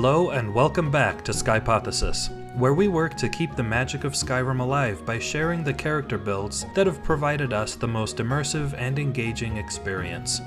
Hello and welcome back to Skypothesis, where we work to keep the magic of Skyrim alive by sharing the character builds that have provided us the most immersive and engaging experience.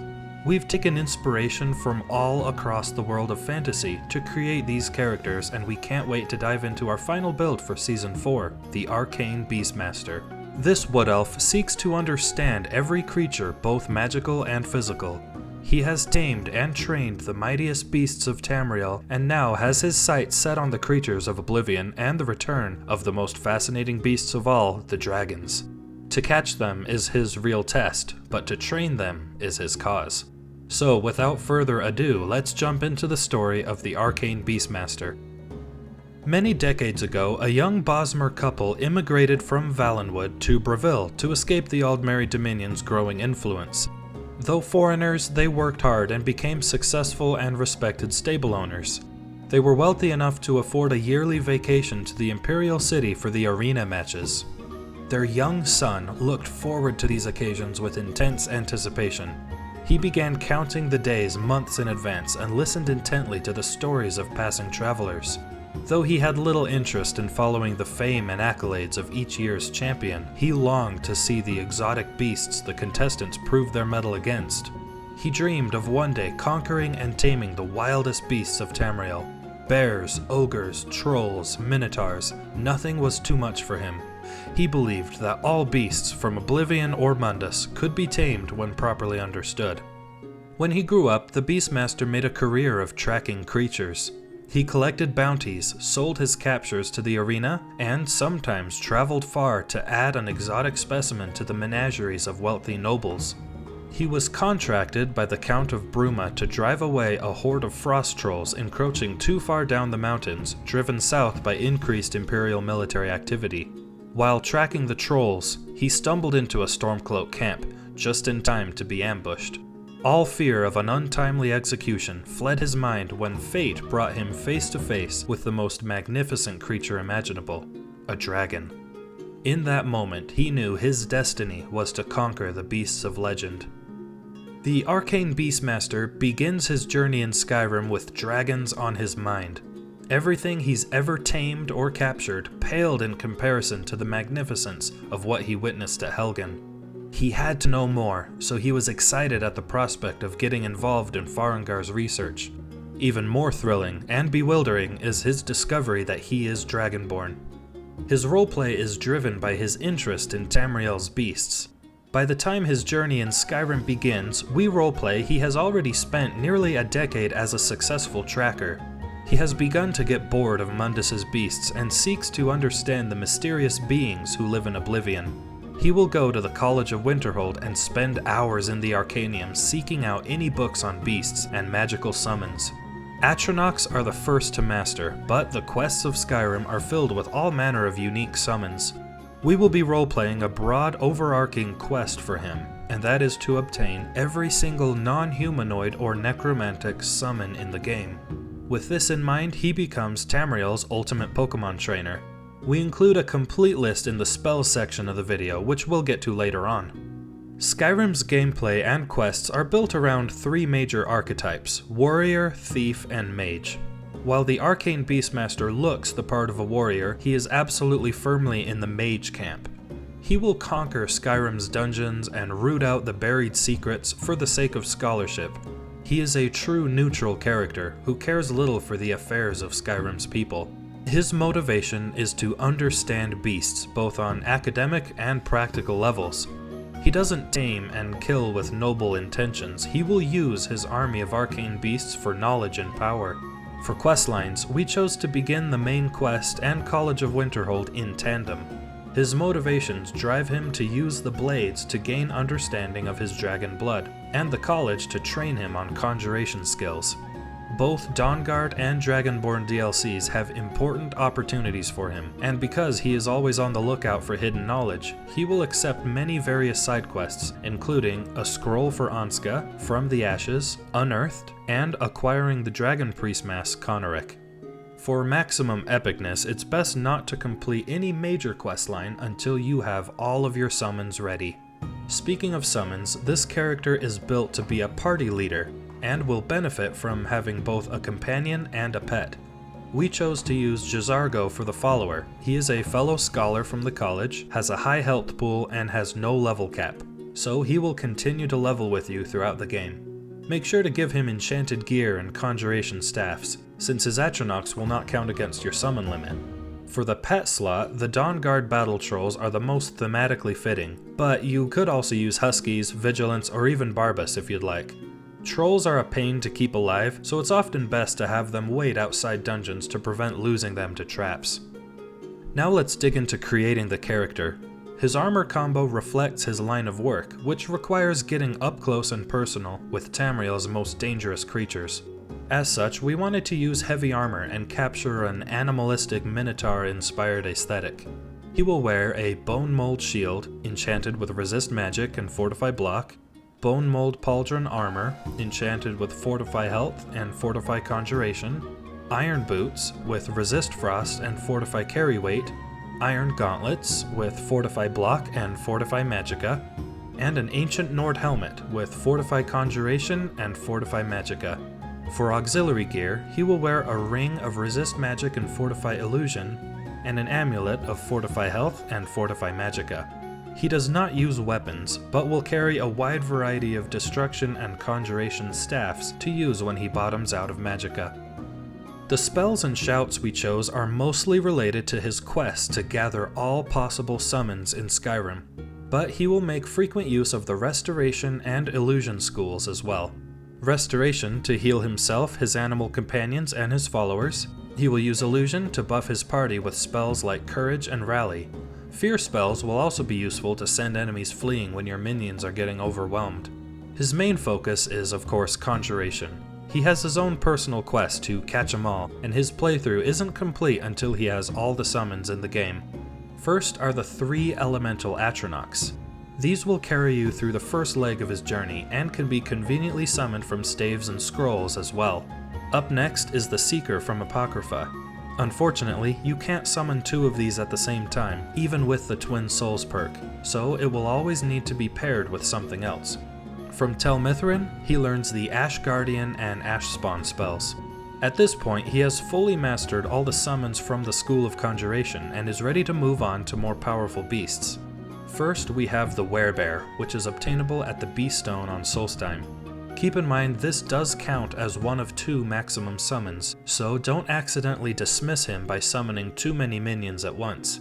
We've taken inspiration from all across the world of fantasy to create these characters, and we can't wait to dive into our final build for Season 4, the Arcane Beastmaster. This Wood Elf seeks to understand every creature, both magical and physical. He has tamed and trained the mightiest beasts of Tamriel, and now has his sights set on the creatures of Oblivion and the return of the most fascinating beasts of all, the dragons. To catch them is his real test, but to train them is his cause. So without further ado, let's jump into the story of the Arcane Beastmaster. Many decades ago, a young Bosmer couple immigrated from Valenwood to Breville to escape the Aldmeri Dominion's growing influence. Though foreigners, they worked hard and became successful and respected stable owners. They were wealthy enough to afford a yearly vacation to the Imperial City for the arena matches. Their young son looked forward to these occasions with intense anticipation. He began counting the days months in advance and listened intently to the stories of passing travelers. Though he had little interest in following the fame and accolades of each year's champion, he longed to see the exotic beasts the contestants proved their mettle against. He dreamed of one day conquering and taming the wildest beasts of Tamriel. Bears, ogres, trolls, minotaurs, nothing was too much for him. He believed that all beasts from Oblivion or Mundus could be tamed when properly understood. When he grew up, the Beastmaster made a career of tracking creatures. He collected bounties, sold his captures to the arena, and sometimes traveled far to add an exotic specimen to the menageries of wealthy nobles. He was contracted by the Count of Bruma to drive away a horde of frost trolls encroaching too far down the mountains, driven south by increased Imperial military activity. While tracking the trolls, he stumbled into a Stormcloak camp, just in time to be ambushed. All fear of an untimely execution fled his mind when fate brought him face to face with the most magnificent creature imaginable, a dragon. In that moment, he knew his destiny was to conquer the beasts of legend. The Arcane Beastmaster begins his journey in Skyrim with dragons on his mind. Everything he's ever tamed or captured paled in comparison to the magnificence of what he witnessed at Helgen. He had to know more, so he was excited at the prospect of getting involved in Farengar's research. Even more thrilling and bewildering is his discovery that he is Dragonborn. His roleplay is driven by his interest in Tamriel's beasts. By the time his journey in Skyrim begins, we roleplay he has already spent nearly a decade as a successful tracker. He has begun to get bored of Mundus's beasts and seeks to understand the mysterious beings who live in Oblivion. He will go to the College of Winterhold and spend hours in the Arcanium seeking out any books on beasts and magical summons. Atronachs are the first to master, but the quests of Skyrim are filled with all manner of unique summons. We will be role-playing a broad overarching quest for him, and that is to obtain every single non-humanoid or necromantic summon in the game. With this in mind, he becomes Tamriel's ultimate Pokemon trainer. We include a complete list in the spells section of the video, which we'll get to later on. Skyrim's gameplay and quests are built around three major archetypes: warrior, thief, and mage. While the Arcane Beastmaster looks the part of a warrior, he is absolutely firmly in the mage camp. He will conquer Skyrim's dungeons and root out the buried secrets for the sake of scholarship. He is a true neutral character who cares little for the affairs of Skyrim's people. His motivation is to understand beasts, both on academic and practical levels. He doesn't tame and kill with noble intentions. He will use his army of arcane beasts for knowledge and power. For questlines, we chose to begin the main quest and College of Winterhold in tandem. His motivations drive him to use the blades to gain understanding of his dragon blood, and the college to train him on conjuration skills. Both Dawnguard and Dragonborn DLCs have important opportunities for him, and because he is always on the lookout for hidden knowledge, he will accept many various side quests, including a scroll for Anska, From the Ashes, Unearthed, and acquiring the Dragon Priest Mask Konarek. For maximum epicness, it's best not to complete any major questline until you have all of your summons ready. Speaking of summons, this character is built to be a party leader. and will benefit from having both a companion and a pet. We chose to use Jazargo for the follower. He is a fellow scholar from the college, has a high health pool, and has no level cap, so he will continue to level with you throughout the game. Make sure to give him enchanted gear and conjuration staffs, since his Atronachs will not count against your summon limit. For the pet slot, the Dawnguard battle trolls are the most thematically fitting, but you could also use Huskies, Vigilance, or even Barbas if you'd like. Trolls are a pain to keep alive, so it's often best to have them wait outside dungeons to prevent losing them to traps. Now let's dig into creating the character. His armor combo reflects his line of work, which requires getting up close and personal with Tamriel's most dangerous creatures. As such, we wanted to use heavy armor and capture an animalistic Minotaur-inspired aesthetic. He will wear a Bone Mold shield, enchanted with Resist Magic and Fortify Block, Bone Mold Pauldron armor, enchanted with Fortify Health and Fortify Conjuration, Iron Boots with Resist Frost and Fortify Carry Weight, Iron Gauntlets with Fortify Block and Fortify Magicka, and an Ancient Nord helmet with Fortify Conjuration and Fortify Magicka. For auxiliary gear, he will wear a ring of Resist Magic and Fortify Illusion, and an amulet of Fortify Health and Fortify Magicka. He does not use weapons, but will carry a wide variety of destruction and conjuration staffs to use when he bottoms out of Magicka. The spells and shouts we chose are mostly related to his quest to gather all possible summons in Skyrim, but he will make frequent use of the Restoration and Illusion schools as well. Restoration to heal himself, his animal companions, and his followers. He will use Illusion to buff his party with spells like Courage and Rally. Fear spells will also be useful to send enemies fleeing when your minions are getting overwhelmed. His main focus is, of course, Conjuration. He has his own personal quest to catch 'em all, and his playthrough isn't complete until he has all the summons in the game. First are the 3 elemental Atronachs. These will carry you through the first leg of his journey and can be conveniently summoned from staves and scrolls as well. Up next is the Seeker from Apocrypha. Unfortunately, you can't summon 2 of these at the same time, even with the Twin Souls perk, so it will always need to be paired with something else. From Tel Mithrin, he learns the Ash Guardian and Ash Spawn spells. At this point, he has fully mastered all the summons from the School of Conjuration and is ready to move on to more powerful beasts. First, we have the Werebear, which is obtainable at the Beast Stone on Solstheim. Keep in mind this does count as one of 2 maximum summons, so don't accidentally dismiss him by summoning too many minions at once.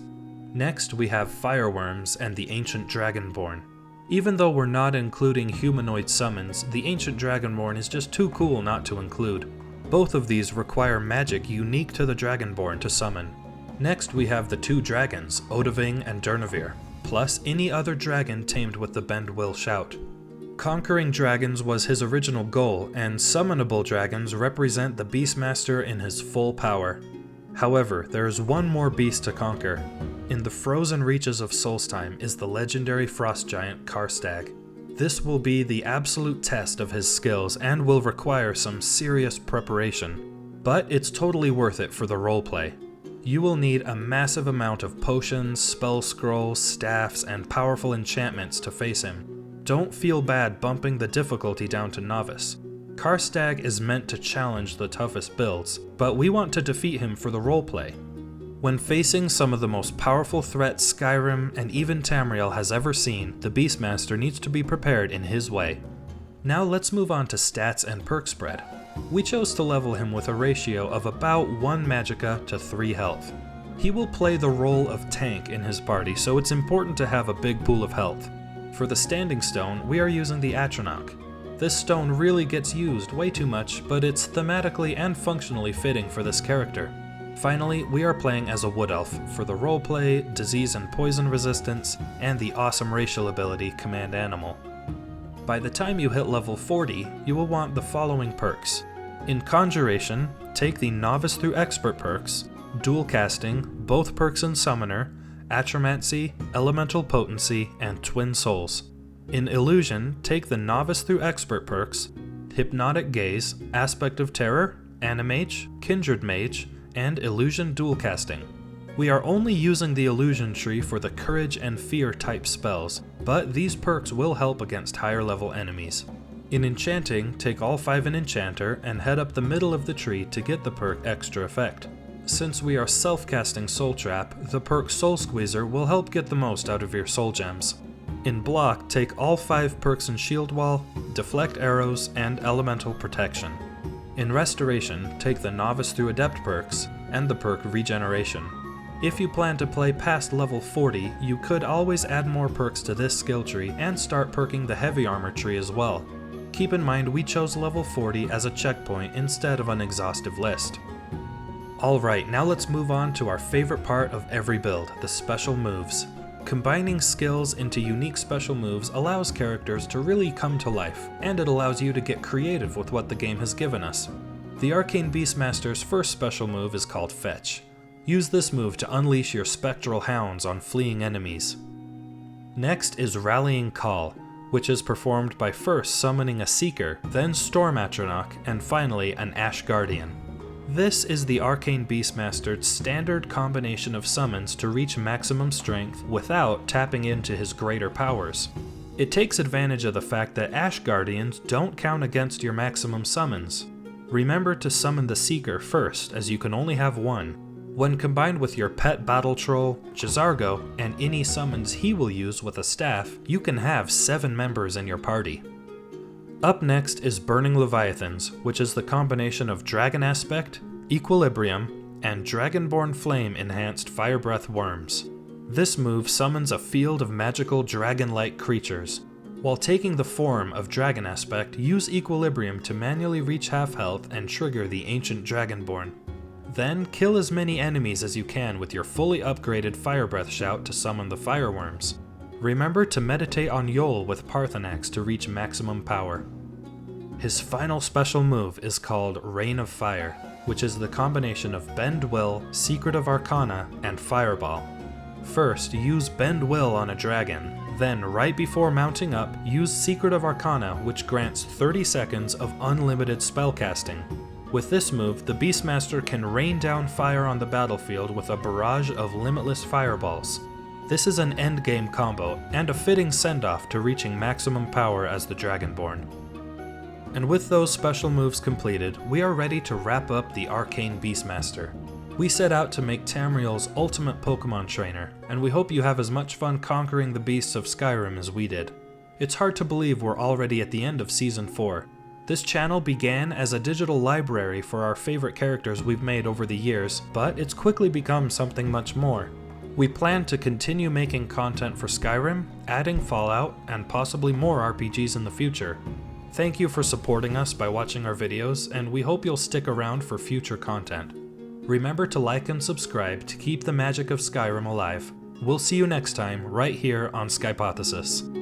Next, we have Fireworms and the Ancient Dragonborn. Even though we're not including humanoid summons, the Ancient Dragonborn is just too cool not to include. Both of these require magic unique to the Dragonborn to summon. Next, we have the 2 dragons, Odahviing and Durnavir, plus any other dragon tamed with the Bend Will Shout. Conquering dragons was his original goal, and summonable dragons represent the Beastmaster in his full power. However, there is one more beast to conquer. In the frozen reaches of Solstheim is the legendary frost giant Karstag. This will be the absolute test of his skills and will require some serious preparation, but it's totally worth it for the roleplay. You will need a massive amount of potions, spell scrolls, staffs, and powerful enchantments to face him. Don't feel bad bumping the difficulty down to novice. Karstag is meant to challenge the toughest builds, but we want to defeat him for the roleplay. When facing some of the most powerful threats Skyrim and even Tamriel has ever seen, the Beastmaster needs to be prepared in his way. Now let's move on to stats and perk spread. We chose to level him with a ratio of about 1 magicka to 3 health. He will play the role of tank in his party, so it's important to have a big pool of health. For the standing stone, we are using the Atronach. This stone really gets used way too much, but it's thematically and functionally fitting for this character. Finally, we are playing as a Wood Elf for the roleplay, disease and poison resistance, and the awesome racial ability Command Animal. By the time you hit level 40, you will want the following perks. In Conjuration, take the Novice through Expert perks, Dual Casting, both perks in Summoner, Atromancy, Elemental Potency, and Twin Souls. In Illusion, take the Novice through Expert perks, Hypnotic Gaze, Aspect of Terror, Animage, Kindred Mage, and Illusion Dual Casting. We are only using the Illusion tree for the Courage and Fear type spells, but these perks will help against higher level enemies. In enchanting, take all 5 in Enchanter and head up the middle of the tree to get the perk Extra Effect. Since we are self-casting Soul Trap, the perk Soul Squeezer will help get the most out of your soul gems. In Block, take all 5 perks in Shield Wall, Deflect Arrows, and Elemental Protection. In Restoration, take the Novice through Adept perks, and the perk Regeneration. If you plan to play past level 40, you could always add more perks to this skill tree and start perking the Heavy Armor tree as well. Keep in mind we chose level 40 as a checkpoint instead of an exhaustive list. Alright, now let's move on to our favorite part of every build, the special moves. Combining skills into unique special moves allows characters to really come to life, and it allows you to get creative with what the game has given us. The Arcane Beastmaster's first special move is called Fetch. Use this move to unleash your spectral hounds on fleeing enemies. Next is Rallying Call, which is performed by first summoning a Seeker, then Storm Atronach, and finally an Ash Guardian. This is the Arcane Beastmaster's standard combination of summons to reach maximum strength without tapping into his greater powers. It takes advantage of the fact that Ash Guardians don't count against your maximum summons. Remember to summon the Seeker first, as you can only have one. When combined with your pet battle troll, J'zargo, and any summons he will use with a staff, you can have 7 members in your party. Up next is Burning Leviathans, which is the combination of Dragon Aspect, Equilibrium, and Dragonborn Flame enhanced Fire Breath Worms. This move summons a field of magical dragon-like creatures. While taking the form of Dragon Aspect, use Equilibrium to manually reach half health and trigger the Ancient Dragonborn. Then, kill as many enemies as you can with your fully upgraded Fire Breath Shout to summon the Fireworms. Remember to meditate on Yol with Parthenax to reach maximum power. His final special move is called Rain of Fire, which is the combination of Bend Will, Secret of Arcana, and Fireball. First, use Bend Will on a dragon, then right before mounting up, use Secret of Arcana, which grants 30 seconds of unlimited spellcasting. With this move, the Beastmaster can rain down fire on the battlefield with a barrage of limitless fireballs. This is an endgame combo, and a fitting send-off to reaching maximum power as the Dragonborn. And with those special moves completed, we are ready to wrap up the Arcane Beastmaster. We set out to make Tamriel's ultimate Pokemon trainer, and we hope you have as much fun conquering the beasts of Skyrim as we did. It's hard to believe we're already at the end of Season 4. This channel began as a digital library for our favorite characters we've made over the years, but it's quickly become something much more. We plan to continue making content for Skyrim, adding Fallout, and possibly more RPGs in the future. Thank you for supporting us by watching our videos, and we hope you'll stick around for future content. Remember to like and subscribe to keep the magic of Skyrim alive. We'll see you next time, right here on Skypothesis.